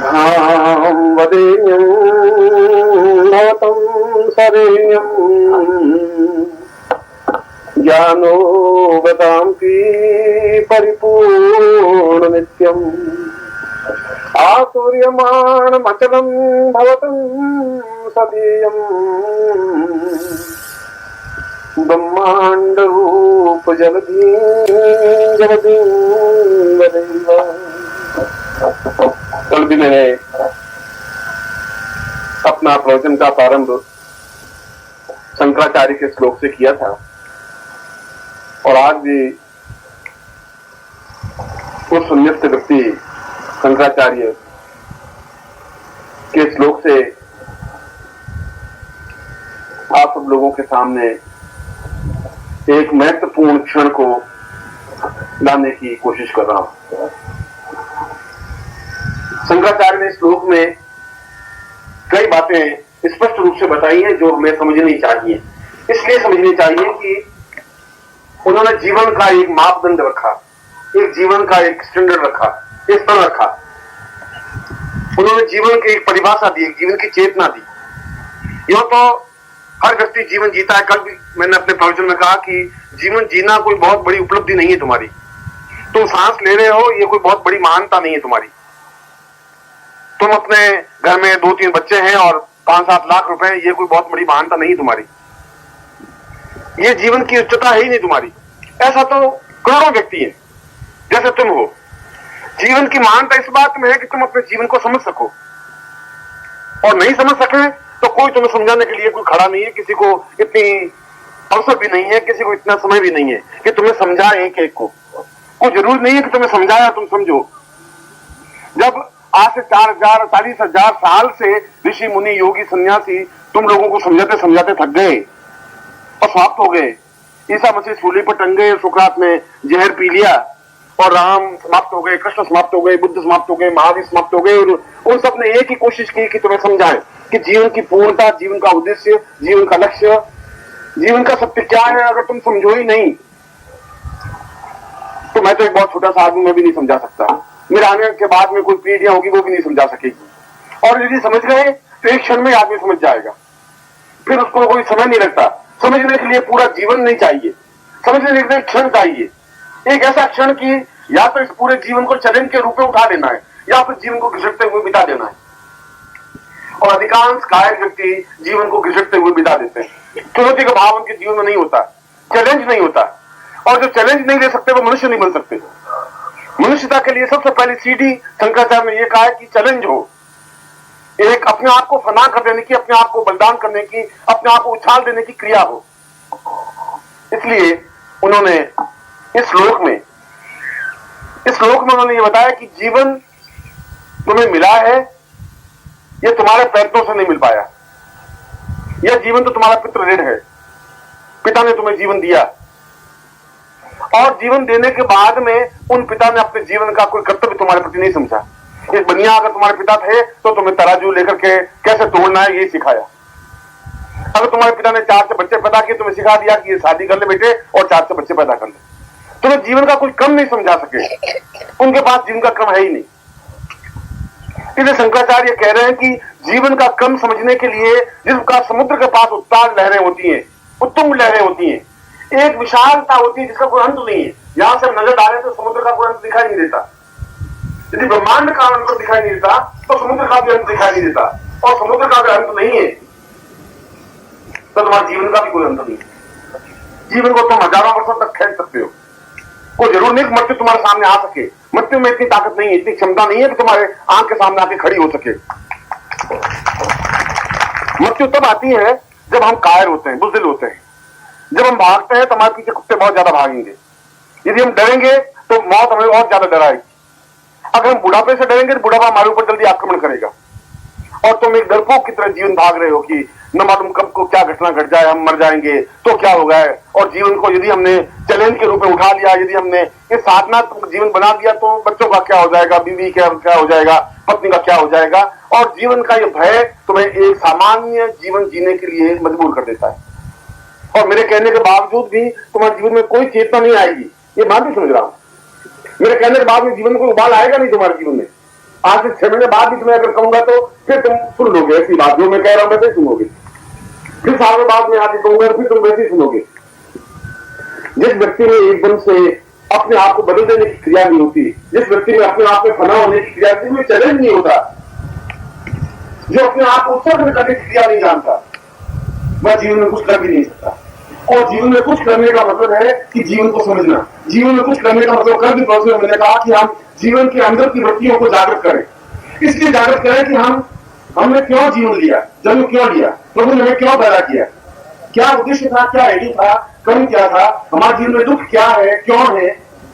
वदेयं भवतं सरेण्यं ज्ञानोगतांपि परिपूर्ण नित्यम् आसूर्यमाणमचलं भवतं सदेयम् ब्रह्मांड रूप जगदीं कल भी मैंने अपना प्रवचन का प्रारंभ शंकराचार्य के श्लोक से किया था और आज भी उस सुनिश्चित व्यक्ति शंकराचार्य के श्लोक से आप सब लोगों के सामने एक महत्वपूर्ण क्षण को लाने की कोशिश कर रहा हूं। शंकराचार्य ने श्लोक में कई बातें स्पष्ट रूप से बताई हैं जो हमें समझनी चाहिए। इसलिए समझनी चाहिए कि उन्होंने जीवन का एक मापदंड रखा, एक जीवन का एक स्टैंडर्ड रखा, एक स्तर रखा। उन्होंने जीवन की एक परिभाषा दी, जीवन की चेतना दी। यह तो हर व्यक्ति जीवन जीता है। कल भी मैंने अपने प्रवचन में कहा कि जीवन जीना कोई बहुत बड़ी उपलब्धि नहीं है तुम्हारी। तुम सांस ले रहे हो, ये कोई बहुत बड़ी महानता नहीं है तुम्हारी। तुम अपने घर में 2-3 बच्चे हैं और 5-7 लाख रुपए, ये कोई बहुत बड़ी महानता नहीं है तुम्हारी। ये जीवन की उच्चता है ही नहीं तुम्हारी। ऐसा तो करोड़ों व्यक्ति हैं जैसे तुम हो। जीवन की महानता इस बात में है कि तुम अपने जीवन को समझ सको, और नहीं समझ सके तो कोई तुम्हें समझाने के लिए कोई खड़ा नहीं है। किसी को इतनी अवसर भी नहीं है, किसी को इतना समय भी नहीं है कि तुम्हें समझाए एक एक को। कोई जरूरी नहीं है कि तुम्हें समझाया तुम समझो। जब आज से 40,000 साल से ऋषि मुनि योगी सन्यासी तुम लोगों को समझाते समझाते थक गए और समाप्त हो गए। ईसा मसीह सूली पर टंग गए, सुकरात ने जहर पी लिया और राम समाप्त हो गए, कृष्ण समाप्त हो गए, बुद्ध समाप्त हो गए, महावीर समाप्त हो गए। और उन सब ने एक ही कोशिश की कि तुम्हें समझाएं कि जीवन की पूर्णता, जीवन का उद्देश्य, जीवन का लक्ष्य, जीवन का सत्य क्या है। अगर तुम समझो ही नहीं तो मैं तो एक बहुत छोटा सा आदमी, मैं भी नहीं समझा सकता। मेरे आने के बाद में कोई पीढ़ियां होगी वो भी नहीं समझा सकेगी। और यदि समझ गए तो एक क्षण में आदमी समझ जाएगा, फिर उसको कोई समय नहीं लगता। समझने के लिए पूरा जीवन नहीं चाहिए, समझने के लिए क्षण चाहिए। एक ऐसा क्षण की या तो इस पूरे जीवन को चैलेंज के रूप में उठा लेना है या फिर जीवन को घिसटते हुए बिता देना है। और अधिकांश कायर व्यक्ति जीवन को घिसटते हुए बिता देते हैं। चुनौती का भाव उनके जीवन में नहीं होता, चैलेंज नहीं होता। और जो चैलेंज नहीं ले सकते वो मनुष्य नहीं बन सकते। मनुष्यता के लिए सबसे पहली सीढ़ी शंकराचार्य ने यह कहा है कि चैलेंज हो, एक अपने आप को फना कर देने की, अपने आप को बलिदान करने की, अपने आप को उछाल देने की क्रिया हो। इसलिए उन्होंने इस श्लोक में उन्होंने ये बताया कि जीवन तुम्हें मिला है, यह तुम्हारे प्रयत्नों से नहीं मिल पाया। यह जीवन तो तुम्हारा पितृ ऋण है। पिता ने तुम्हें जीवन दिया और जीवन देने के बाद में उन पिता ने अपने जीवन का कोई कर्तव्य तुम्हारे प्रति नहीं समझा। एक बनिया अगर तुम्हारे पिता थे तो तुम्हें तराजू लेकर के कैसे तोड़ना है ये सिखाया। अगर तुम्हारे पिता ने 4 से बच्चे पैदा किए, तुम्हें सिखा दिया कि ये शादी कर ले बेटे और 4 से बच्चे पैदा कर ले। तुम्हें जीवन का कोई क्रम नहीं समझा सके, उनके पास जीवन का क्रम है ही नहीं। इसलिए शंकराचार्य कह रहे हैं कि जीवन का क्रम समझने के लिए जिसका समुद्र के पास उत्ताल लहरें होती हैं, उत्तुंग लहरें होती हैं, एक विशालता होती है जिसका कोई अंत नहीं है। यहां से नजर डाले तो समुद्र का कोई अंत दिखाई नहीं देता। यदि ब्रह्मांड का अंत दिखाई नहीं देता तो समुद्र का भी अंत दिखाई नहीं देता, और समुद्र का भी अंत नहीं है तो तुम्हारे जीवन का भी कोई अंत नहीं है। जीवन को तुम हजारों वर्षों तक खेल सकते हो। कोई जरूर नहीं कि मृत्यु तुम्हारे सामने आ सके। मृत्यु में इतनी ताकत नहीं है, इतनी क्षमता नहीं है कि तुम्हारे आंख के सामने आके खड़ी हो सके। मृत्यु तब आती है जब हम कायर होते हैं, बुज़दिल होते हैं। जब हम भागते हैं तो हमारे पीछे कुत्ते बहुत ज्यादा भागेंगे। यदि हम डरेंगे तो मौत हमें और ज्यादा डराएगी। अगर हम बुढ़ापे से डरेंगे तो बुढ़ापा हमारे ऊपर जल्दी आक्रमण करेगा। और तुम एक डरपोक की तरह जीवन भाग रहे हो कि न मालूम कब को क्या घटना घट जाए, हम मर जाएंगे तो क्या होगा। और जीवन को यदि हमने चैलेंज के रूप में उठा लिया, यदि हमने इस साधना जीवन बना दिया तो बच्चों का क्या हो जाएगा, बीवी क्या हो जाएगा, पत्नी का क्या हो जाएगा। और जीवन का ये भय तुम्हें एक सामान्य जीवन जीने के लिए मजबूर कर देता है। और मेरे कहने के बावजूद भी तुम्हारे जीवन में कोई चेतना नहीं आएगी, ये बात भी समझ रहा हूं। मेरे कहने के बाद में जीवन में कोई उबाल आएगा नहीं तुम्हारे जीवन में। आज से 6 महीने बाद भी तुम्हें अगर कहूंगा तो फिर तुम सुन लोगे ऐसी बात, जो मैं कह रहा हूं वैसे ही सुनोगे। फिर सालों बाद में आके कहूंगा फिर तुम वैसे ही सुनोगे। जिस व्यक्ति में एकदम से अपने आप को बदल देने की क्रिया नहीं होती, जिस व्यक्ति में अपने आप में फना होने की क्रिया में चैलेंज नहीं होता, जो अपने आप को उत्सर्ग करने की क्रिया नहीं जानता, वह जीवन में कुछ कर भी नहीं सकता। और जीवन में कुछ करने का मतलब है कि जीवन को समझना। जीवन में कुछ करने का मतलब कर भी पहुंचे, मैंने कहा कि हम जीवन के अंदर की वृत्तियों को जागृत करें। इसलिए जागृत करें कि हमने क्यों जीवन लिया, जन्म क्यों लिया, प्रभु ने हमें क्यों पैदा किया, क्या उद्देश्य था, क्या हेतु था, कर्म क्या था, हमारे जीवन में दुख क्या है, क्यों है,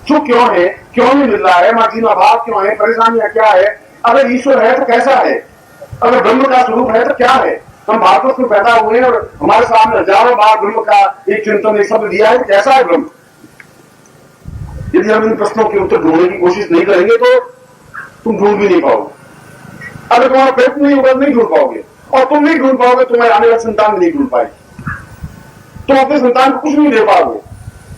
सुख क्यों है, क्यों नहीं मिल रहा है, हमारे जीवन में अभाव क्यों है, परेशानियां क्या है, अगर ईश्वर है तो कैसा है, अगर ब्रह्म का स्वरूप है तो क्या है। हम भारतवर्ष में पैदा हुए और हमारे सामने हजारों बार ब्रह्म का एक चिंतन, एक शब्द दिया है कि कैसा है ब्रह्म। यदि हम इन प्रश्नों के उत्तर ढूंढने की कोशिश नहीं करेंगे तो तुम ढूंढ भी नहीं पाओगे। अगर तुम्हारा प्रयत्न नहीं होगा नहीं ढूंढ पाओगे, और तुम नहीं ढूंढ पाओगे तुम्हारे आने वाली संतान नहीं ढूंढ पाएगी। तुम अपने संतान को कुछ नहीं दे पाओगे,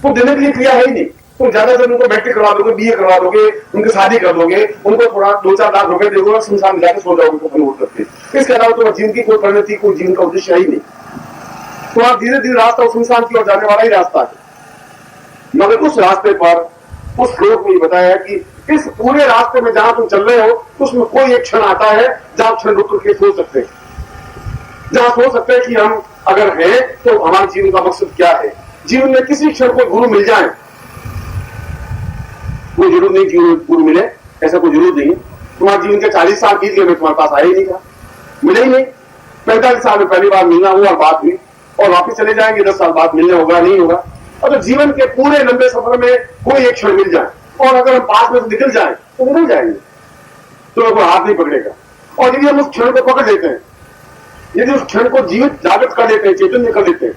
तो देने के लिए क्रिया है ही नहीं। तुम ज्यादा से उनको मैट्रिक करवा दोगे, बीए करवा दोगे, उनकी शादी कर दोगे, उनको थोड़ा 2-4 लाख रुपए दोगे और संसार जाके सो जाओगे तो वोट करते। इसके अलावा तुम्हारे जीवन की कोई परिणति, कोई जीवन का उद्देश्य है ही नहीं। तुम्हारा धीरे धीरे रास्ता उस संसार की ओर जाने वाला ही रास्ता है। मगर उस रास्ते पर उस श्लोक में बताया कि इस पूरे रास्ते में जहां तुम चल रहे हो उसमें कोई एक क्षण आता है जहां क्षण रुक के सोच सकते हैं, जहां सोच सकते हैं कि हम अगर है तो हमारे जीवन का मकसद क्या है। जीवन में किसी क्षण को गुरु मिल जाए, कोई जरूरत नहीं कि गुरु मिले, ऐसा कोई जरूरत नहीं है। तुम्हारे जीवन के 40 साल बीत गए, मैं तुम्हारे पास आया ही नहीं था, मिले ही नहीं। 45 साल में पहली बार मिलना हुआ और बात हुई, और वापिस चले जाएंगे 10 साल बाद, मिलने होगा नहीं होगा। अगर जीवन के पूरे लंबे सफर में कोई एक क्षण मिल जाए और अगर हम पास में से निकल जाए तो निकल जाएंगे, तो कोई हाथ नहीं पकड़ेगा। और यदि हम उस क्षण को पकड़ लेते हैं, यदि उस क्षण को जीवित जागृत कर लेते हैं, चैतन्य कर लेते हैं,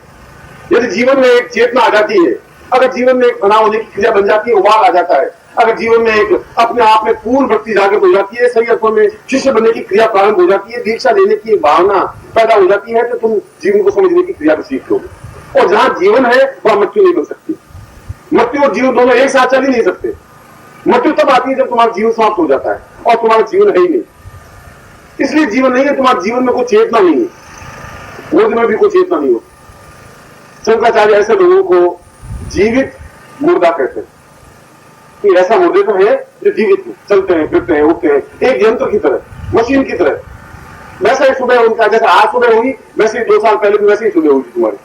यदि जीवन में एक चेतना आ जाती है, अगर जीवन में एक बना होने की क्रिया बन जाती है, उबाल आ जाता है, अगर जीवन में एक अपने आप में पूर्ण भक्ति जागृत हो जाती है, सही अर्थों में शिष्य बनने की क्रिया प्रारंभ हो जाती है, दीक्षा लेने की भावना पैदा हो जाती है, तो तुम जीवन को समझने की क्रिया को सीख लोगे। और जहां जीवन है वहां मृत्यु नहीं बन सकती। मृत्यु और जीवन दोनों एक साथ चल ही नहीं सकते। मृत्यु तब आती है जब तुम्हारा जीवन समाप्त हो जाता है और तुम्हारा जीवन है ही नहीं। इसलिए जीवन नहीं है, तुम्हारे जीवन में कोई चेतना नहीं है, बोध में भी कोई चेतना नहीं होती। शंकराचार्य ऐसे लोगों को जीवित मुर्दा कहते हैं कि ऐसा मुर्दे तो है जो जीवित है, चलते हैं, फिरते हैं, उठते हैं, एक यंत्र की तरह, मशीन की तरह। वैसा ही सुबह उनका, जैसे आज सुबह हुई वैसे ही 2 साल पहले भी वैसे ही सुबह होगी तुम्हारी,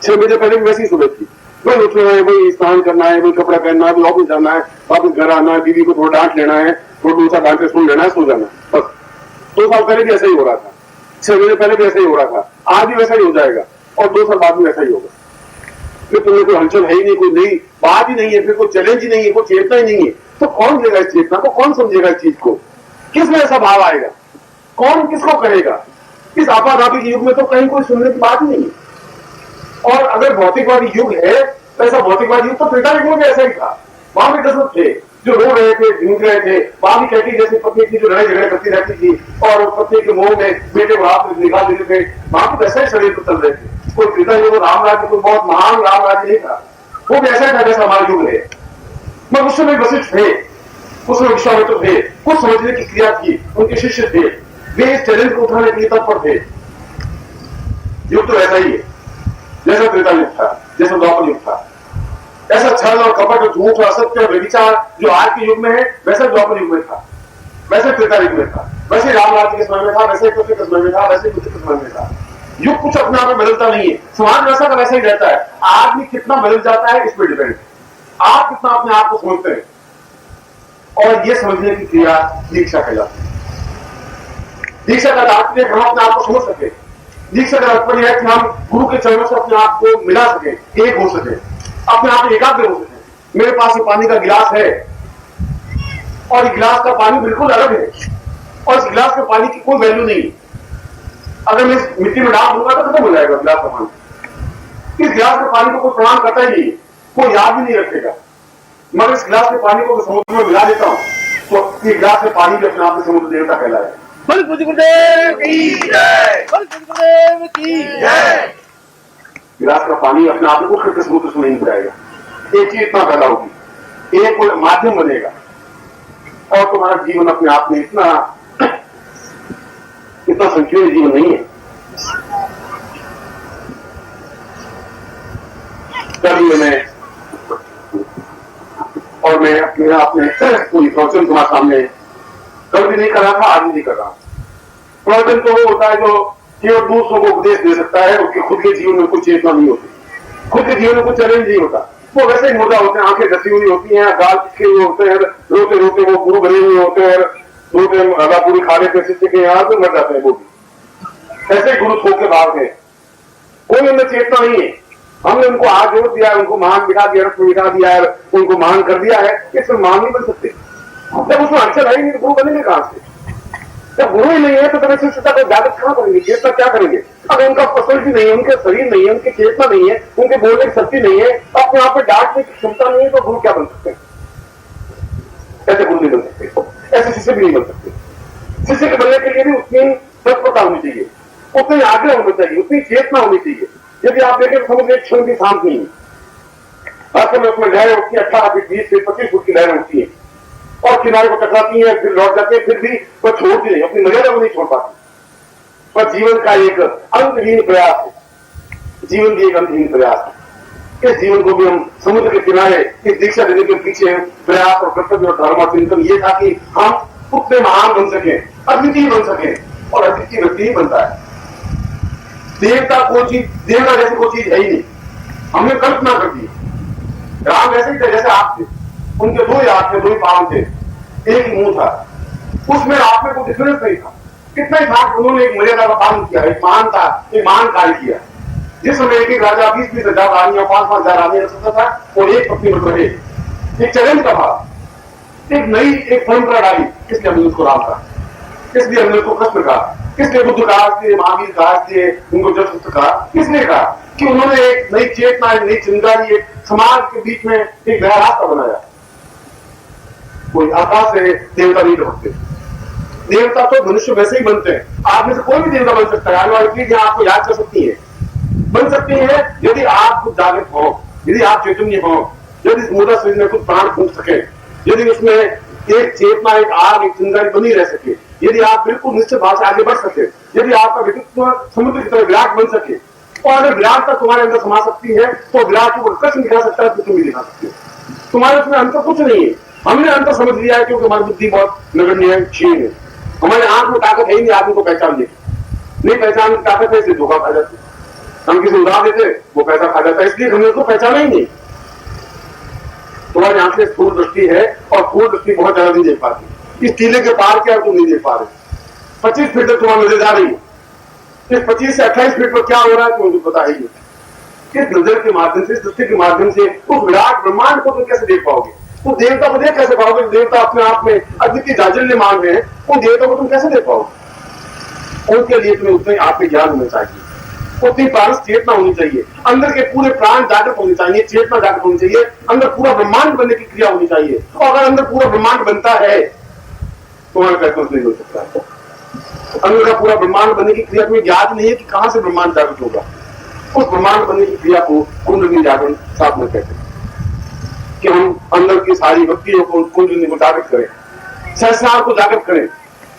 6 महीने पहले भी वैसी सुबह थी। वही उठना है, वही स्नान करना है, वही कपड़ा पहनना है, ऑफिस जाना है, वापस घर आना है, बीवी को थोड़ा डांट लेना है, थोड़ा दूसरा डांट के सुन लेना है, सो जाना है, बस। 2 साल पहले भी ऐसा ही हो रहा था, 6 महीने पहले भी ऐसा ही हो रहा था, आज भी वैसा ही हो जाएगा और 2 साल बाद भी वैसा ही होगा। फिर तुम्हें कोई हलचल है ही नहीं, कोई नई बात ही नहीं है, फिर कोई चैलेंज ही नहीं है, कोई चेतना ही नहीं है, तो कौन लेगा इस चेतना को, कौन समझेगा इस चीज को, किसमें ऐसा भाव आएगा, कौन किसको कहेगा। इस आपाधापी युग में तो कहीं कोई सुनने की बात ही नहीं है। और अगर भौतिकवादी युग है तो ऐसा भौतिकवादी युग तो त्रेता युग में ऐसा ही था। वहां भी दशरथ थे जो रो रहे थे, ढूंढ रहे थे, वहां भी कैटी जैसी पत्नी थी जो लड़ाई झगड़े करती रहती थी और पत्नी के मोह में बेटे को हाथ में निकाल देते थे, वहां भी वैसा ही शरीर को चल रहे थे। कोई त्रेता युग राम राज्य कोई बहुत महान राम राज्य नहीं था, वो भी ऐसा था जैसा हमारा युग है। मगर उस समय वशिष्ठ थे, उसमें विश्वामित्र थे, कुछ समझने की क्रिया थी, उनके शिष्य थे, वे इस चैलेंज को उठाने के लिए तत्पर थे। युग तो ऐसा ही है जैसा त्रेता युग था, जैसा द्वापर युग था। ऐसा छल और कपट और झूठ और असत्य और व्यभिचार जो आज के युग में है वैसे द्वापर युग में था, वैसे त्रेता युग में था, वैसे राम राज्य के समय में था, वैसे कृष्ण के समय में था, वैसे बुद्ध के समय में था। युग कुछ अपने आप में बदलता नहीं है, समाज वैसा का वैसा ही रहता है। आदमी कितना बदल जाता है इस पर डिपेंड है, आप कितना अपने आप को समझते हैं। और ये समझने की क्रिया दीक्षा कहलाती है। दीक्षा का तात्पर्य हम अपने आप को समझ सके, दीक्षा का तात्पर्य है कि हम गुरु के चरणों से अपने आप को मिला सके, एक हो सके, अपने आप में एकाग्र हो सके। मेरे पास ये पानी का गिलास है और इस गिलास का पानी बिल्कुल अलग है और इस गिलास के पानी की कोई वैल्यू नहीं। अगर मैं इस मिट्टी में डाल दूंगा तो खत्म हो जाएगा गिलास का पानी। इस गिलास के पानी को कोई प्रणाम करता ही नहीं, कोई याद भी नहीं रखेगा। मगर इस गिलास के पानी को समुद्र में मिला देता हूं तो ये गिलास के पानी भी अपने आप में समुद्र देवता कहलाएगा। बोल गुरुदेव की जय, बोल गुरुदेव की जय। गिलास का पानी अपने आप को फिर समुद्र से नहीं जाएगा, एक चेतना पैदा होगी, एक माध्यम बनेगा और तुम्हारा जीवन अपने आप में इतना संकीर्ण जीवन नहीं है। कल मैं और मैं अपने पूरी प्रवचन तुम्हारे सामने कल भी नहीं कर रहा था, आज भी नहीं कर रहा। प्रवचन तो वो होता है जो केवल दूसरों को उपदेश दे सकता है, उसके खुद के जीवन में कुछ चेतना नहीं होती, खुद के जीवन में कुछ चैलेंज नहीं होता। वो वैसे ही मुर्दा होते हैं, आंखें घसी हुई होती हैं, गाल पिछके हुए होते हैं, रोते रोते वो गुरु बने हुए होते हैं, रोते हवा पूरी खा लेते शिष्य के यहाँ तो मर जाते हैं वो भी। ऐसे गुरु थोक के भाग है, कोई उनमें चेतना नहीं है। हमने उनको हाथ जोड़ दिया, उनको महान बिठा दिया, रत्न बिठा दिया है, उनको महान कर दिया है, इसमें महान नहीं बन सकते। जब उसमें अक्षर है नहीं तो गुरु बनेंगे कहां से? जब गुरु ही नहीं है तो तब शिष्यता को जागृत कहां करेंगे, चेतना क्या करेंगे? अगर उनका पर्सनलिटी नहीं है, उनके शरीर नहीं है, उनकी चेतना नहीं है, उनके बोलने की शक्ति नहीं है, अपने आप पे डांटने की क्षमता नहीं है, तो गुरु क्या बन सकते हैं? ऐसे गुरु नहीं बन सकते, ऐसे शिष्य भी नहीं बन सकते। शिष्य के बनने के लिए भी उतनी तत्परता होनी चाहिए, उतनी आग्रह होना चाहिए, उतनी चेतना होनी चाहिए। यदि आप देखें समझ एक क्षण की शांत नहीं है। आजकल में उसमें लहरें उठती है, 18 फीट 20 फीट 25 फुट की लहरें उठती है और किनारे को टकराती है, फिर लौट जाती है, फिर भी वह छोड़ती नहीं, अपनी मर्यादा को नहीं छोड़ पाती। पर जीवन का एक अंतहीन प्रयास है, जीवन की एक अंतहीन प्रयास है। इस जीवन को भी हम समुद्र के किनारे इस दीक्षा देने के पीछे प्रयास और कर्तव्य और धर्म और चिंतन ये था कि हम उतने महान बन सके, अद्वितीय बन सके, और अद्वितीय व्यक्ति ही बनता है। देवता कोई चीज, देवता जैसी कोई चीज है ही नहीं, हमने कल्पना कर दी। राम ऐसे ही थे जैसे आप थे, उनके दो ही हाथ थे, दो ही पांव थे, एक ही मुंह था, उसमें आप में कोई डिफरेंस नहीं था। कितना ही था, उन्होंने एक मर्यादा का पालन किया, एक महान कार्य किया। जिस समय एक राजा 20-20 हजार रानियां 5-5 हजार रानियां रख सकता था और एक पत्नी में रहे, एक चैलेंज का भाव, एक नई एक परंपरा डाली। इसलिए हमने उसको राम कहा, इसलिए हमने उसको कृष्ण कहा, इसलिए बुद्ध कहा, इसलिए महावीर कहा, इसलिए उनको जगत कहा। किसने कहा? कि उन्होंने एक नई चेतना, एक नई चिंगारी, एक समाज के बीच में एक नया रास्ता बनाया। कोई आकाश से देवता नहीं बनते, देवता तो मनुष्य वैसे ही बनते हैं। आप में से कोई भी देवता बन सकता है, आने वाली पीढ़ियां आपको याद कर सकती है, बन सकती है, यदि आप कुछ जागृत हो, यदि आप चैतन्य हो, यदि इस मुद्दा शरीर में कुछ प्राण फूंक सके, यदि उसमें एक चेतना, एक आग, एक चिंगारी बनी रह सके, यदि आप बिल्कुल निश्चित भाव से आगे बढ़ सके, यदि आपका व्यक्तित्व समुद्र की तरह विराट बन सके, और अगर विराटता तुम्हारे अंदर समा सकती है तो विराट को कृष्ण दिखा सकता है तो तुम भी दिखा सकते हो। तुम्हारे उसमें अंतर कुछ नहीं है। हमने अंतर समझ लिया है क्योंकि हमारी बुद्धि बहुत नगण्य है, क्षीण है, हमारे आंख में ताकत है ही नहीं आदमी को पहचान ले, नहीं पहचान की ताकत है, इसलिए धोखा खा जाते। हम किसी उधार देते वो पैसा खा जाता है, इसलिए हमने उसको पहचाना ही नहीं। तुम्हारी आंखें स्थूल दृष्टि है और स्थूल दृष्टि बहुत ज्यादा नहीं देख पाती। इस टीले के पार क्या तुम नहीं देख पा रहे। 25 फीट तक तुम्हारी नजर जा रही है, इस 25 से 28 फीट पर क्या हो रहा है तुम्हें पता ही नहीं। इस नजर के माध्यम से, इस दृष्टि के माध्यम से उस विराट ब्रह्मांड को तुम कैसे देख पाओगे? उस देवता को देख कैसे पाओगे? देवता अपने आप में अद्वितीय जाजल्य मान रहे हैं, उन देवता को तुम कैसे देख पाओगे? उनके लिए तुम्हें उतने आपके ज्ञान होना चाहिए, उतनी प्राण चेतना होनी चाहिए, अंदर के पूरे प्राण जागृत होने चाहिए, चेतना जागृत होनी चाहिए, अंदर पूरा ब्रह्मांड बनने की क्रिया होनी चाहिए। और अगर अंदर पूरा ब्रह्मांड बनता है तुम्हारा पैसा नहीं हो सकता। अंदर का पूरा ब्रह्मांड बनने की क्रिया तुम्हें याद नहीं है कि कहां से ब्रह्मांड जागृत होगा। उस ब्रह्मांड बनने की क्रिया को कुंडली जागरण साथ में कहते हैं कि हम अंदर की सारी व्यक्तियों को कुंडली को जागृत करें, सहस्रार को जागृत करें,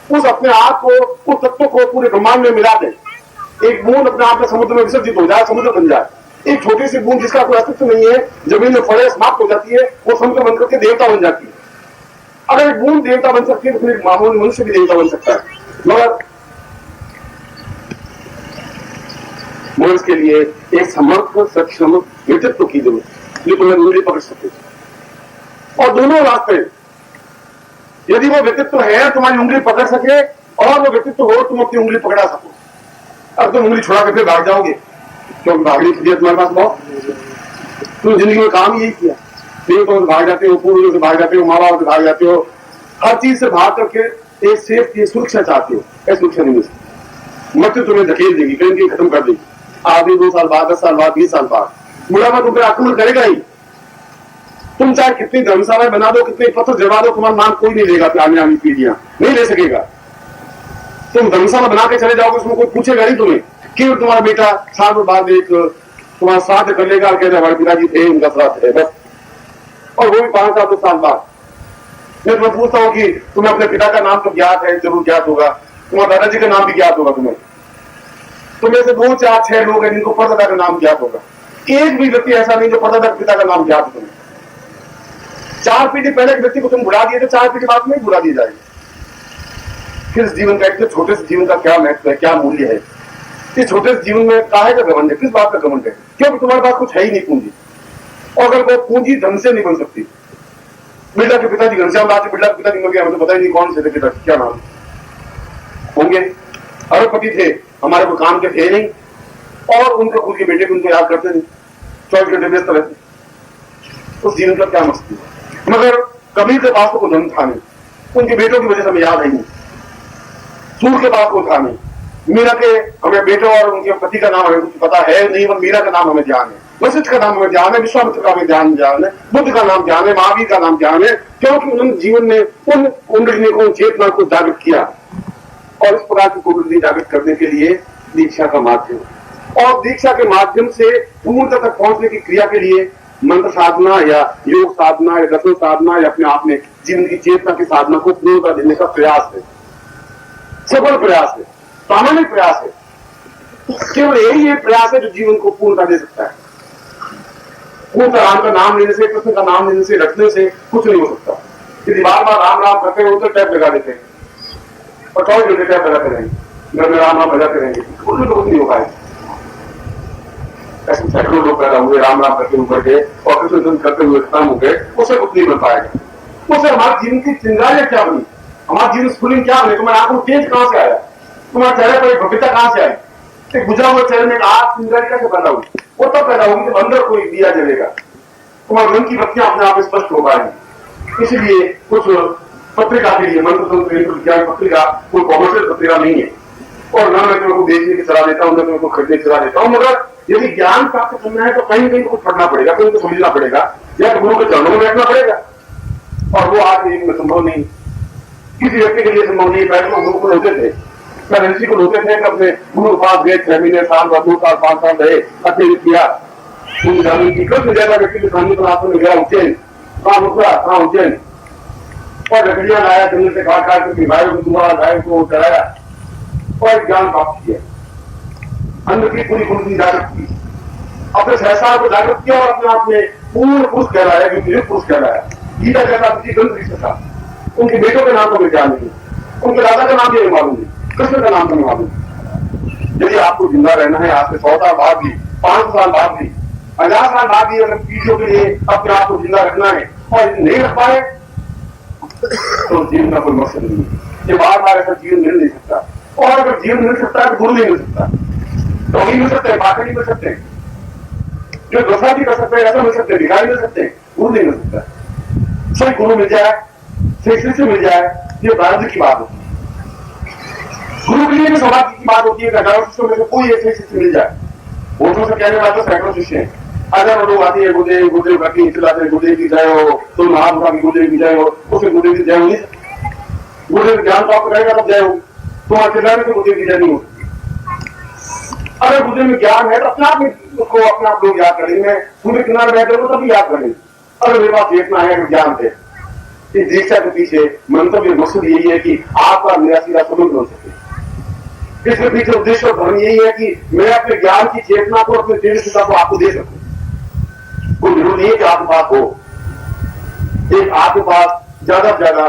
उस अपने आप को, उस तत्व को पूरे ब्रह्मांड में मिला दें। एक बूंद अपने आप में समुद्र में विसर्जित हो जाए, समुद्र बन जाए। एक छोटी सी बूंद जिसका कोई अस्तित्व नहीं है, जमीन में फड़े समाप्त हो जाती है, वो समुद्र बनकर के देवता बन जाती है। अगर एक बूंद देवता बन सकती है तो फिर मामूली मनुष्य भी देवता बन सकता है। मगर इसके लिए एक समर्थ सक्षम व्यक्तित्व की जरूरत जो तुम्हें उंगली पकड़ सके। और दोनों रास्ते, यदि वो व्यक्तित्व है तुम्हारी उंगली पकड़ सके और वो व्यक्तित्व हो तुम अपनी उंगली पकड़ा सको। अब तुम उंगली छोड़ा के फिर भाग जाओगे, क्योंकि भागने की दिया तुम्हारे पास बहुत, तुम जिंदगी में काम यही किया, देवताओं से भाग जाते हो, पूर्वजों से भाग जाते हो, माँ बाप से भाग जाते हो, हर चीज से भाग करके एक सेफ्टी सुरक्षा चाहते हो। ऐसी सुरक्षा नहीं मिल सकती, मृत्यु तुम्हें धकेल देगी, कहीं खत्म कर देगी। आदमी 2 साल बाद, 10 साल बाद, 20 साल बाद बुढ़ापा तुम पर आक्रमण करेगा ही। तुम चाहे कितनी धर्मशाला बना दो, कितने पत्थर जमा दो, तुम्हारा नाम कोई नहीं लेगा, आने वाली पीढ़ियां नहीं ले सकेगा। तुम धर्मशाला बना के चले जाओगे, उसमें कोई पूछेगा नहीं तुम्हें कि तुम्हारा बेटा साल बाद एक तुम्हारा श्राद्ध कर लेगा, कहते हमारे पिताजी थे, उनका श्राद्ध है बस, और वो भी 5 साल 10 साल बाद। मैं तुम्हें पूछता हूँ कि तुम्हें अपने पिता का नाम तो ज्ञात है, जरूर ज्ञात होगा, तुम्हारे दादाजी का नाम भी ज्ञात होगा, तुम्हें से 2 4 6 लोग हैं जिनको परदादा का नाम ज्ञात होगा। एक भी व्यक्ति ऐसा नहीं जो परदादा पिता का नाम ज्ञात हो। 4 पीढ़ी पहले के व्यक्ति को तुम भुला दिए तो 4 पीढ़ी बाद में भुला दिए जाएंगे। किस जीवन का, इतने छोटे से जीवन का क्या महत्व है, क्या मूल्य है? इस छोटे से जीवन में काहे का घमंड है, किस बात का घमंड है? क्योंकि तुम्हारे पास कुछ है ही नहीं पूंजी, और अगर वो पूंजी ढंग से नहीं बन सकती। बिरला के पिताजी घनश्याम दास बिरला के पिताजी मर गया, हमें तो पता ही नहीं कौन से थे पिता, क्या नाम होंगे, अरबपति थे, हमारे को काम के थे नहीं, और उनके खुद के बेटे भी उनको याद करते नहीं, 24 घंटे व्यस्त रहते। उस जीवन का क्या मकसद है? मगर कबीर के पास तो कोई धन था नहीं, उनके बेटों की वजह से हमें याद है नहीं। सूर के पास कोई था नहीं, मीरा के हमें बेटों और उनके पति का नाम हमें कुछ पता है नहीं, पर मीरा का नाम हमें ध्यान है, वशिष्ठ का नाम हमें ध्यान है, विश्वामित्र का हमें ध्यान है, बुद्ध का नाम ध्यान है, महावीर का नाम ध्यान है, क्योंकि उन्होंने जीवन में उन कुंडली को, चेतना को जागृत किया। और इस प्रकार की कुंडली जागृत करने के लिए दीक्षा का माध्यम, और दीक्षा के माध्यम से पूर्णता तक पहुंचने की क्रिया के लिए मंत्र साधना या योग साधना या दर्शन साधना या अपने आप में जीवन की चेतना की साधना को पूर्णता देने का प्रयास है, सफल प्रयास है, प्रामाणिक प्रयास है। केवल यही एक प्रयास है जो जीवन को पूर्णता दे सकता है। पूर्णता राम का नाम लेने से, कृष्ण का नाम लेने से, रखने से कुछ नहीं हो सकता। यदि बार बार राम राम करते हो तो टैप लगा देते हैं और 24 घंटे टैप लगाते रहेंगे, घर में राम राम बजाते रहेंगे, उसमें तो कुछ नहीं हो पाएगा। ऐसे सैकड़ों लोग पैदा हुए राम राम करते हुए गए और कृष्ण करते हुए खत्म हो गए, उससे कुछ नहीं बन पाएगा। उससे हमारे जीवन की चिंगारियां क्या बनी, हमारे जीवन स्फुलिंग क्या बने, तुम्हारे आंखों में तेज कहां से आया, तुम्हारे चेहरे पर एक भव्यता कहां से आई, एक बुझा हुआ चेहरे में आग चिंगारी कैसे पैदा हुई? वो तब पैदा होगी जब अंदर कोई दिया जलेगा, तुम्हारे मन की बत्तियां अपने आप स्पष्ट हो पाएंगी। इसलिए कुछ पत्रिका के लिए, मंत्र विज्ञान पत्रिका कोई कॉमर्शियल पत्रिका नहीं है, और न मैं तुम्हें को बेचने की सलाह देता हूँ, न तुम्हें को खरीदने की सलाह देता हूँ, मगर यदि ज्ञान प्राप्त करना है तो कहीं कहीं कुछ पढ़ना पड़ेगा, कहीं तो समझना पड़ेगा, या गुरु के चरणों में बैठना पड़ेगा, और वो आज एक में संभव नहीं, किसी व्यक्ति के लिए संभव नहीं। पहले तो गुरु को होते थे, पहले ऋषि को होते थे कि अपने गुरु के पास गए, 6 महीने, साल, 2 साल, 5 साल रहे, अध्ययन किया, कृष्ण जैसा व्यक्ति के सामने पर आपने गया उज्जैन, कहाँ उतरा, कहाँ उज्जैन, और लकड़ियां लाया, जंगल से काट काट के गायों को दुआ, गायों को चढ़ाया और ज्ञान प्राप्त किया, अंदर की पूरी कुंडली जागृत की, अपने सहसा को जागृत किया और अपने आप में पूर्ण पुरुष कहलाया, क्योंकि पुरुष कहलाया। गीता कहता ग्रंथ था, उनके बेटों के नाम को मैं जान नहीं, उनके दादा का नाम भी नहीं मालूम, कृष्ण का नाम तो नहीं मालूम। यदि आपको जिंदा रहना है, आपसे 100 साल बाद भी, 5 साल बाद भी, 50 साल बाद भी अगर पीढ़ियों के लिए अपने आप को जिंदा रखना है और नहीं रख पाए तो जीवन का कोई मकसद नहीं है। ये बार बार ऐसा जीवन मिल नहीं सकता, और अगर जीवन मिल सकता है तो गुरु नहीं मिल सकता, तो नहीं मिल सकते, बातें नहीं मिल सकते, जो दोषा भी कर सकते हैं ऐसा मिल सकते, भिखारी मिल सकते हैं, गुरु नहीं मिल सकता। सही गुरु मिल जाए, सही शिष्य मिल जाए, ये प्रारंभ की बात होती है। गुरु के लिए भी सौभाग्य की बात होती है, हजारों शिष्यों में से कोई एक शिष्य मिल जाए। वोटों से कहने वाले सैकड़ों शिष्य हैं, हजारों लोग आती है, गुरुदेव गुरुदेव करके चिल्लाते हैं, गुरुदेव की जय हो, तो महात्मा की गुरुदेव की जय हो, उसे गुरुदेव की जय हो नहीं सकती। गुरुदेव ज्ञान प्राप्त करेगा तब जय होगी, तुम्हारे चिल्लाने से गुरुदेव की जय नहीं हो सकती। अगर गुरुदेव में ज्ञान है तो अपने आप में उसको अपने आप लोग याद करेंगे, सूर्य किनारे बैठे हो तभी याद करेंगे। अगर मेरे पास चेतना है, अगर ज्ञान है, इस दीक्षा के पीछे मंतव्य मकसद यही है कि आपका मेरा सीधा संबंध बन सके। इसके पीछे उद्देश्य और धर्म यही है कि मैं अपने ज्ञान की चेतना को, अपने तेजस्विता को आपको दे सकूं। कोई जरूरी नहीं है कि आपके पास हो, एक आपके पास ज्यादा से ज्यादा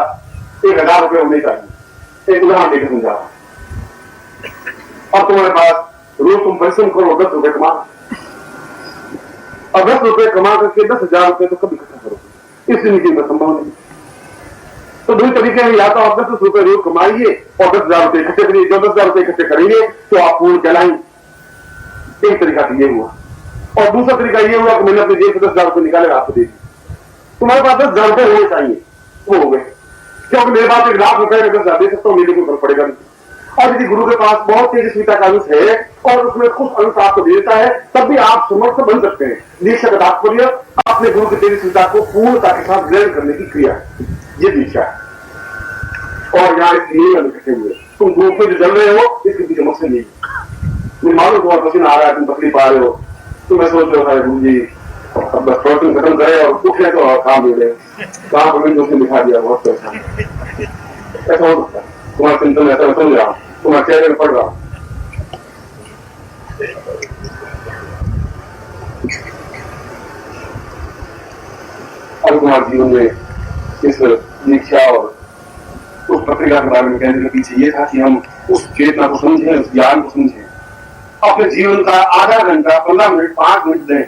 1000 रुपए होने चाहिए। एक उदाहरण देकर समझा रहा हूं, और तुम्हारे पास रोज तुम परिश्रम करो, 10 रुपए कमा, और 10 रुपए कमा करके 10,000 रुपए तो कभी इकट्ठा करोगे, इस जिंदगी में संभव नहीं। तो 2 तरीके हैं, या तो आप 10 रुपए रोज कमाइए और 10,000 रुपए इकट्ठे करिए, जो 10,000 रुपए इकट्ठे करेंगे तो आप पूर्ण कहलाएंगे। एक तरीका तो ये हुआ, और दूसरा तरीका ये हुआ कि मैंने अपने जेब से 10,000 रुपए निकाले आपको दे दिए, तुम्हारे पास 10,000 रुपए होने चाहिए, वो हो गए, क्योंकि मेरे पास 1,00,000 रुपए में 10,000 दे सकता हूं, मेरे को फर्क पड़ेगा नहीं। और यदि गुरु के पास बहुत तेजस्विता का अंश है और उसमें कुछ अंश आपको देता है, तब भी आप समर्थ बन सकते हैं। दीक्षा का तात्पर्य अपने गुरु की तेजस्विता को पूर्णता के साथ ग्रहण करने की क्रिया है, ये दीक्षा है। और यहाँ इकट्ठे हुए तुम धूप में जो जल रहे हो, इसके पीछे मकसद नहीं। तुम मालूम तुम्हारा पसीना आ रहा है, तुम तकलीफ पा रहे हो, तुम्हें सोच रहे हो गुरु जी अब बस प्रवचन खत्म करे और उठे तो और काम मिले, काम हमें उसने दिखा दिया, बहुत पैसा ऐसा हो सकता है। तुम्हारा चिंतन ऐसा समझ रहा हूँ, तुम्हारे चेहरे में पड़ रहा हूँ। अब तुम्हारे जीवन में इस दीक्षा और उस पत्रिका के बारे में कहने के पीछे ये था कि हम उस चेतना को समझें, उस ज्ञान को समझें, अपने जीवन का आधा घंटा, 15 मिनट, 5 मिनट दें।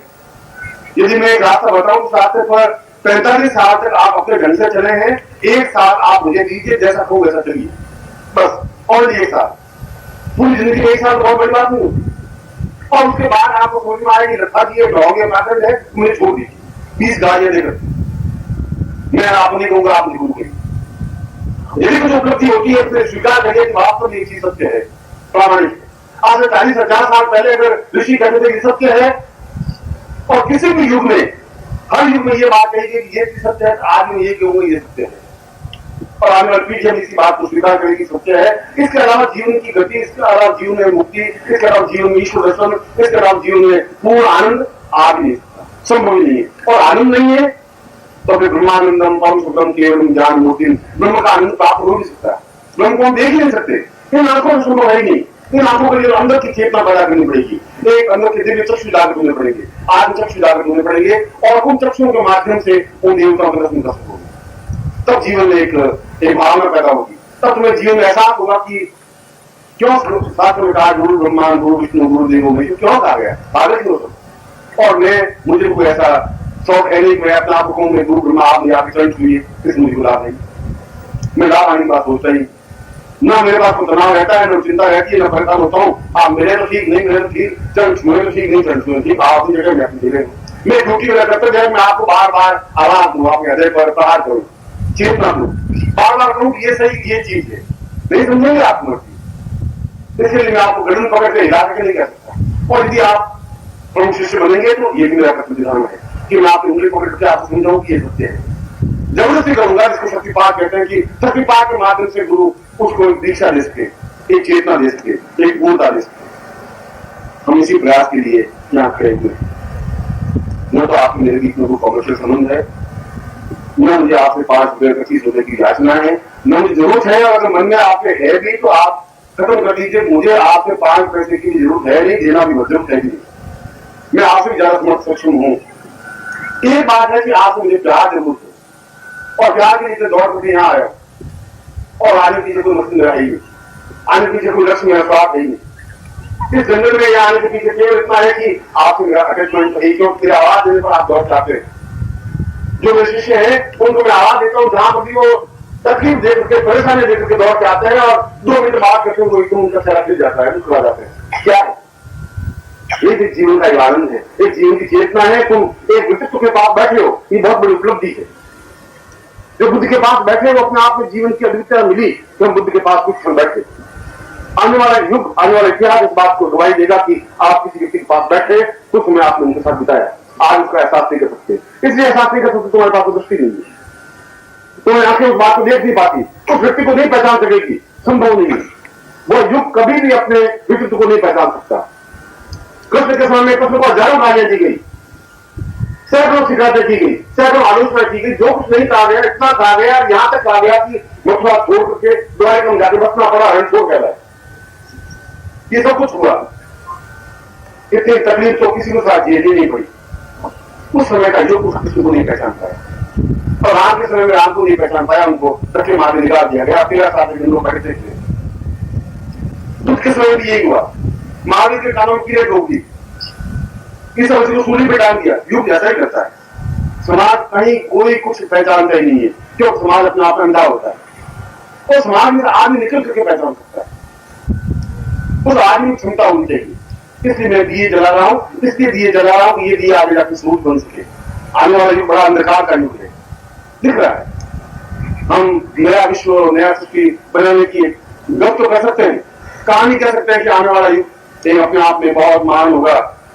यदि मैं एक रास्ता बताऊं, उस रास्ते पर 45 साल तक आप अपने ढंग से चले हैं, 1 साल आप मुझे दीजिए, जैसा हो वैसा चलिए, बस। और 1 साल, पूरी जिंदगी में 1 साल बहुत बड़ी बात नहीं। और उसके बाद आपको समझ में आएगी रखा दिए ढोंगे पाकर है, मुझे छोड़ दीजिए, 20 गाड़ियां देकर मैं आप नहीं कहूंगा, आप नहीं कहूंगे। यदि कुछ उपलब्धि होती है तो स्वीकार करिए कि वास्तव में ये चीज सत्य है, प्रामाणिक है। आज से 40-50 साल पहले अगर ऋषि कहते थे कि सत्य है, और किसी भी युग में, हर युग में ये बात कही गई कि ये सत्य है, आज में ये कहूंगा ये सत्य है, और आने वाली पीढ़ी हम इसी बात को स्वीकार करेगी सत्य है। इसके अलावा जीवन की गति, इसके अलावा जीवन में मुक्ति, इसके अलावा जीवन में ईश्वर दर्शन, इसके अलावा जीवन में पूर्ण आनंद आ भी नहीं सकता, संभव नहीं है। और आनंद नहीं है तो फिर ब्रह्मानंदम परम सुखम केवलम ज्ञान मूर्ति, ब्रह्म का आनंद प्राप्त हो नहीं सकता। ब्रह्म को हम देख नहीं सकते, इन आंखों से संभव है ही नहीं। इन आंखों के लिए अंदर की चेतना पैदा करनी पड़ेगी, एक अंदर के दिव्य चक्षु जागृत होने पड़ेंगे, आत्म चक्षु जागृत होने पड़ेंगे, और उन चक्षुओं के माध्यम से उन देवताओं का दर्शन कर सकोगे। तब जीवन में एक भावना पैदा होगी, तब तुम्हें जीवन में एहसास होगा कि क्यों शास्त्र में कहा गुरु ब्रह्मा गुरु विष्णु गुरु देवो में, क्यों कहा गया, पागल क्यों सब। और मुझे कोई ऐसा शौक है नहीं, मैं अपने आप को कहूँ गुरु ब्रह्मा आप आपके चरण छुइए, किस मुझे लाभ नहीं, मैं लाभ आने की बात सोचता ही ना, मेरे पास कोई तनाव रहता है, ना चिंता रहती है, ना परेशान होता हूँ। आप मेरे तो ठीक नहीं, मेरे तो ठीक, चरण छुए तो ठीक नहीं, चरण छुए ठीक, आप अपनी जगह मैं अपनी जगह। मैं ड्यूटी मेरा कर्तव्य है, मैं आपको बार बार आवाज दूँ, आपके हृदय पर प्रहार करूँ, चेतना दूँ, बार बार कहूँ ये सही, ये चीज है, नहीं समझेंगे आप मर्जी। इसलिए मैं आपको गर्दन पकड़ के हिला के नहीं कह सकता। और यदि आप प्रमुख शिष्य बनेंगे तो ये भी मेरा कर्तव्य है कि मैं आपकी उंगली पकड़ के आपको समझाऊं कि ये सत्य है। जबरदस्ती करूंगा, जिसको शक्तिपात कहते हैं कि शक्तिपात के माध्यम से गुरु उसको एक दीक्षा दे सके, एक चेतना दे सके, एक पूर्णता दे सके। हम इसी प्रयास के लिए यहाँ खड़े हुए। न तो आपकी मेरे बीच में कोई कॉमर्शियल संबंध है, न मुझे आपसे 5 रुपए 25 रुपए की याचना है, न मुझे जरूरत है। और अगर मन में आपके है भी तो आप खत्म कर दीजिए, मुझे आपसे 5 पैसे की जरूरत है नहीं, देना भी जरूरत है नहीं। मैं आपसे ज्यादा समर्थ सक्षम हूं। एक बात है कि आपको मुझे प्यार जरूर है, और प्यार के नीचे दौड़ करके यहाँ आया, और आने पीछे कोई मशीन है ही नहीं, आने पीछे कोई लक्ष्य मेरा स्वार्थ है ही नहीं। इस जंगल में यहाँ आने के पीछे केवल इतना है कि आपसे मेरा अटैचमेंट है, क्योंकि आवाज देने पर आप दौड़ जाते हैं। जो मेरे शिष्य है उनको मैं आवाज देता हूँ, जहां कभी वो तकलीफ देख करके, परेशानी देख करके दौड़ के आते हैं, और 2 मिनट बात करते हैं तो उनका चेहरा खिल जाता है, मुस्कुरा जाते हैं। क्या है ये? एक जीवन का आनंद है, एक जीवन की चेतना है। तुम एक व्यक्तित्व के पास बैठे हो, ये बहुत बड़ी उपलब्धि है। जो बुद्ध के पास बैठे वो अपने आप में जीवन की अद्वितीयता मिली कि हम बुद्ध के पास कुछ क्षण बैठे। आने वाला युग, आने वाला इतिहास इस बात को गवाही देगा कि आप किसी व्यक्ति के पास बैठे, कुछ समय आपने उनके साथ बिताया। आज उसका एहसास नहीं कर सकते, इसलिए एहसास नहीं कर सकते तुम्हारे पास दृष्टि नहीं है, तुम्हारी आंखें उस बात को देख नहीं पाती, उस व्यक्ति को नहीं पहचान सकेगी, संभव नहीं है। वो युग कभी भी अपने व्यक्तित्व को नहीं पहचान सकता। कृष्ण के समय में कृष्ण को हजारों गालियां दी गई, सैकड़ों शिकायतें की गई, सैकड़ों आलोचना की गई, जो कुछ नहीं कहा गया, इतना कहा गया, यहां तक कहा गया कि मथुरा छोड़ करके द्वारका में जाके बसना पड़ा, हरण छोड़ गया। ये सब कुछ हुआ। इतनी तकलीफ तो किसी को साथ झेलनी नहीं पड़ी। उस समय का युग उस किसी को नहीं पहचान पाया, और राम के समय में राम को नहीं पहचान पाया, उनको धक्के मार के निकाल दिया गया। 13 साल के लोग बैठे थे। बुद्ध के समय भी यही हुआ, महावीर के कानों की रेट होगी, इस समझ को सूली पे डाल दिया। युग ऐसा ही करता है। समाज कहीं कोई कुछ पहचानता ही नहीं है, क्यों? समाज अपने आप में अंधा होता है। और समाज में आदमी निकल करके पहचान सकता है, उस आदमी की क्षमता होनी चाहिए। इसलिए मैं दिए जला रहा हूं, इसलिए दिए जला रहा हूं, ये दिए आगे जाकर सूरज बन सके। आने वाला युग बड़ा अंधकार का युग है, दिख रहा है। हम नया विश्व, नया सृष्टि बनाने की गप तो कर सकते हैं, कहानी कह सकते हैं कि आने वाला युग एक अपने आप में बहुत महान होगा,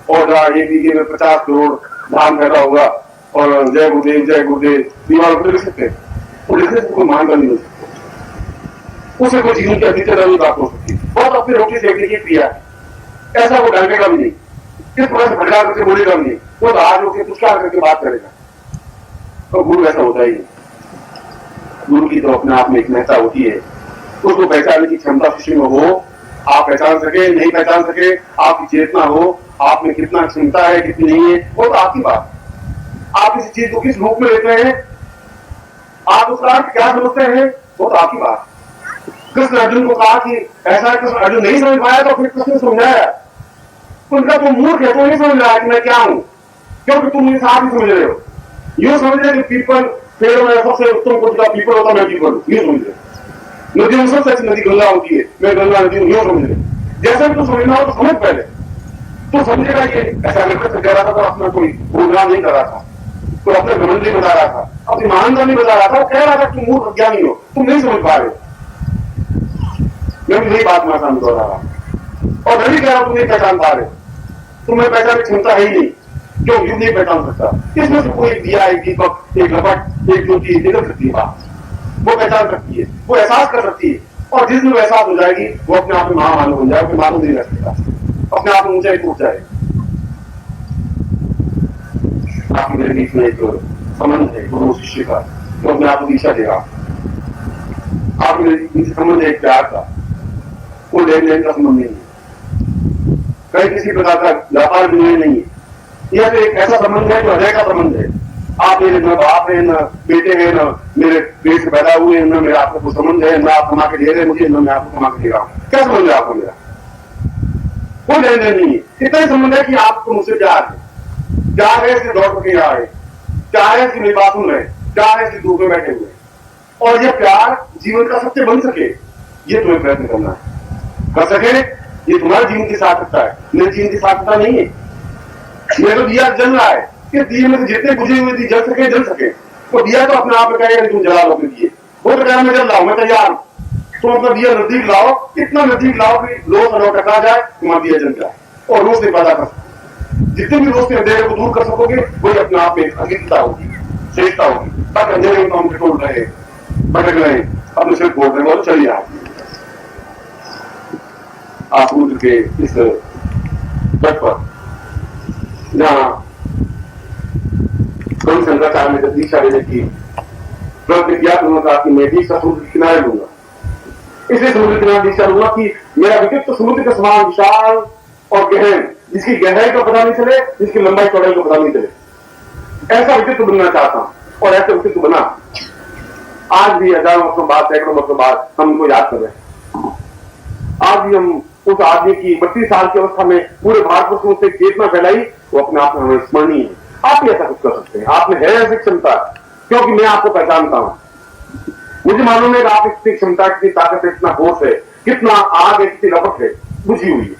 और एक बीघे में 50 करोड़ धान पैदा होगा, और जय गुरुदेव दीवार पर लिख सकते हैं। और लिखने से कोई महानता नहीं हो सकती, उसे कोई जीवन की अद्वितीयता नहीं प्राप्त हो सकती। बहुत अपनी रोटी सेकने की क्रिया है, ऐसा वो डालने का भी नहीं। किस प्रकार से भटका करके बोलेगा नहीं, वो तो आज होकर पुष्कार करके बात करेगा। तो गुरु ऐसा होता ही नहीं। गुरु की तो अपने आप में एक महत्ता होती है, उसको पहचानने की क्षमता शिष्य में हो, आप पहचान सके नहीं पहचान सके, आपकी चेतना हो, आप में कितना क्षमता है कितनी नहीं है, वो तो आपकी बात। आप इस चीज को किस रूप में लेते हैं, आप उसका अर्थ क्या समझते हैं, वो तो आपकी बात। कृष्ण अर्जुन को कहा कि ऐसा कृष्ण अर्जुन नहीं समझ पाया, तो फिर कृष्ण ने समझाया। उनका तो मूर्ख है, तो नहीं समझ रहा है कि मैं क्या हूं, क्योंकि तुम मुझे साथ ही समझ रहे हो। यूं समझ रहे कि पीपल पेड़ में सबसे उत्तम कुछ का पीपल होता, मैं पीपल हूं, यूं समझ रहे। नदी में सबसे अच्छी नदी गंगा होती है, मैं गंगा नदी हूं, यूं समझ रहे। जैसे भी तुम समझना हो तो समझ पहले, तो समझेगा ये ऐसा कृष्ण कह रहा था, तो अपना कोई प्रोग्राम नहीं कर रहा था, तो अपने घमंड नहीं बता रहा था, अपनी महानता नहीं बता रहा था, वो कह रहा था तुम मूर्ख अज्ञानी हो, तुम नहीं समझ पा रहे हो। मैं भी यही बात मैं सामने दोहरा रहा हूं, और मैं भी कह रहा हूं तुम नहीं पहचान पा रहे, तुम्हें पहचान की क्षमता है ही नहीं, क्यों युग नहीं पहचान सकता। इसमें से कोई दिया, एक दीपक, एक लपट, एक ज्योति निकल सकती है बात, वो पहचान सकती है, वो एहसास कर सकती है, और जिस दिन वो एहसास हो जाएगी वो अपने आप में महामानव बन जाए, मानव नहीं रह सकता, अपने आप में ऊंचाई टूट जाए। आपकी मेरे बीच में एक संबंध है गुरु शिष्य का, तो अपने आप को दिशा देगा। आप मेरे बीच संबंध है एक प्यार का, कोई लेन देन का संबंध नहीं है, कहीं किसी प्रकार का व्यापार विनिमय नहीं है। यह तो एक ऐसा संबंध है जो हृदय का संबंध है। आप मेरे न बाप है, न बेटे हैं, न मेरे पेट से पैदा हुए हैं, न मेरा आपको संबंध है, न आप कमा के दे रहे मुझे, न मैं आपको कमा के दे रहा हूं। क्या संबंध है आपको मेरा? कोई लेन देन नहीं है। इतना ही संबंध है कि आपको मुझसे प्यार है, प्यार है इसलिए दौड़ के यहाँ है, प्यार है इसलिए मेरी बात सुन रहे, प्यार है इसलिए धूप में बैठे हुए, और यह प्यार जीवन का सत्य बन सके, ये तुम्हें प्रयत्न करना है। कर सके ये तुम्हारे जीवन की सार्थकता है, मेरे जीवन की सार्थकता नहीं है। मेरे तो दिया जल रहा है, कि दिए में से जितने बुझे हुए जल सके जल सके, वो दिया तो अपने आप में कहेगा तुम जला लो अपने दिए, वो तो कहेगा मैं जल रहा हूं, मैं तैयार हूं। तुम अपना दिया नजदीक लाओ, इतना नजदीक लाओ कि रोज अनौ टकरा जाए, तुम्हारा दिया जल जाए, और रोज से पैदा कर सको। जितने भी रोज के अंधेरे को दूर कर सकोगे, वही अपने आप में अधिकता होगी, श्रेष्ठता होगी। तक अंधेरे में हम टोल रहे, भटक रहे, अपने सिर्फ बोल रहे, बोलो चलिए आप समुद्र के इस तट पर, जहां कौन शंकराचार्य ने दीक्षा लेने की प्रतिज्ञा करूंगा कि मैं दीक्षा समुद्र के किनारे लूंगा, इसलिए समुद्र किनारे दीक्षा लूंगा कि मेरा व्यक्तित्व समुद्र के समान विशाल और गहन, जिसकी गहराई को पता नहीं चले, जिसकी लंबाई चौड़ाई को पता नहीं चले, ऐसा व्यक्तित्व बनना चाहता हूं। और ऐसे व्यक्तित्व बना आज भी हजारों वर्षों बाद, सैकड़ों वर्षों बाद हम उनको याद कर रहे हैं। आज भी हम उस आदमी की 32 साल की अवस्था में पूरे भारतवर्ष में उससे चेतना फैलाई, वो अपने आप में हमें स्मरणीय है। आप भी ऐसा कुछ कर सकते हैं, आप में है ऐसी क्षमता, क्योंकि मैं आपको पहचानता हूं। मुझे मालूम है कि आप इतनी क्षमता, कितनी ताकत है, कितना होश है, कितना आग है, कितनी लपट है, बुझी हुई है।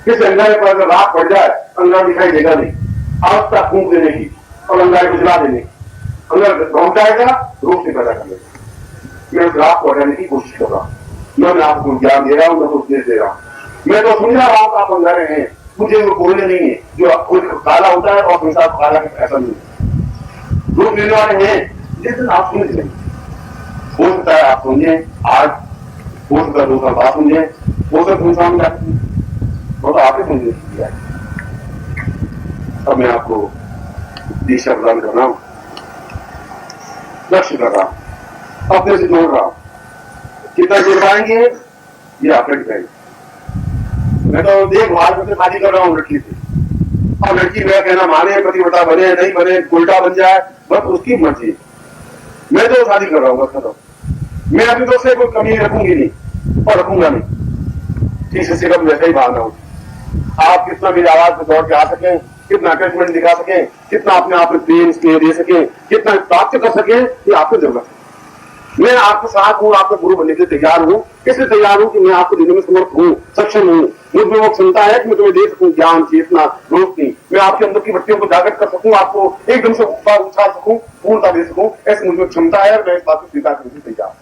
किस अंगारे पर अगर रात पड़ जाए, अंगार दिखाई देगा नहीं, आवश्यकता फूंक देने की और अंगारे को जला देने की, अंगार घूम जाएगा, रोशनी पैदा कर लेगा। मैं उस रात को हटाने की कोशिश कर रहा हूं, मैं आपको ज्ञान दे रहा हूं, मैं तो उपदेश दे रहा हूं, मैं तो समझ रहा हूं आप अंगारे हैं, मुझे वो बोलने नहीं है जो कोई काला होता है और संसार काला ऐसा नहीं है। रूप लेने वाले हैं, जिस दिन आप सुन लेंगे, हो सकता है आप सुनिए आज, हो सकता है दूसरा बात सुनिए, हो सकता है सामने वो तो आपने समझे। अब मैं आपको दिशा प्रदान कर रहा हूं, लक्ष्य कर रहा हूं, अपने से जोड़ रहा हूं। कितना जोड़ पाएंगे ये आप डिसाइड। मैं तो देखभाल से शादी कर रहा हूँ लड़की से, और लड़की मेरा कहना माने, प्रतिवता बने नहीं बने, उल्टा बन जाए, बस उसकी मर्जी। मैं तो शादी कर रहा हूँ, बस खत्म। मैं अपनी तरफ से कोई कमी रखूंगी नहीं और रखूंगा नहीं। ठीक से कब वैसा ही भागना हो। आप कितना भी आवाज में दौड़ के आ सके, कितना अटैचमेंट दिखा सके, कितना अपने आप में प्रेम स्नेह दे सके, कितना प्राप्त कर सके, ये आपको जरूरत है। मैं आपके साथ हूं, आपका गुरु बनने के लिए तैयार हूं। इसलिए तैयार हूं कि मैं आपको देने में समर्थ हूं, सक्षम हूं। मुझ में वो क्षमता है कि मैं तुम्हें दे सकूं ज्ञान, चेतना, रोशनी। मैं आपके अंदर की भट्टियों को जागृत कर सकूं, आपको एकदम से उछाल सकूं, पूर्णता दे सकूं। ऐसी मुझ में क्षमता है, मैं इस बात को स्वीकार करने के लिए तैयार हूं।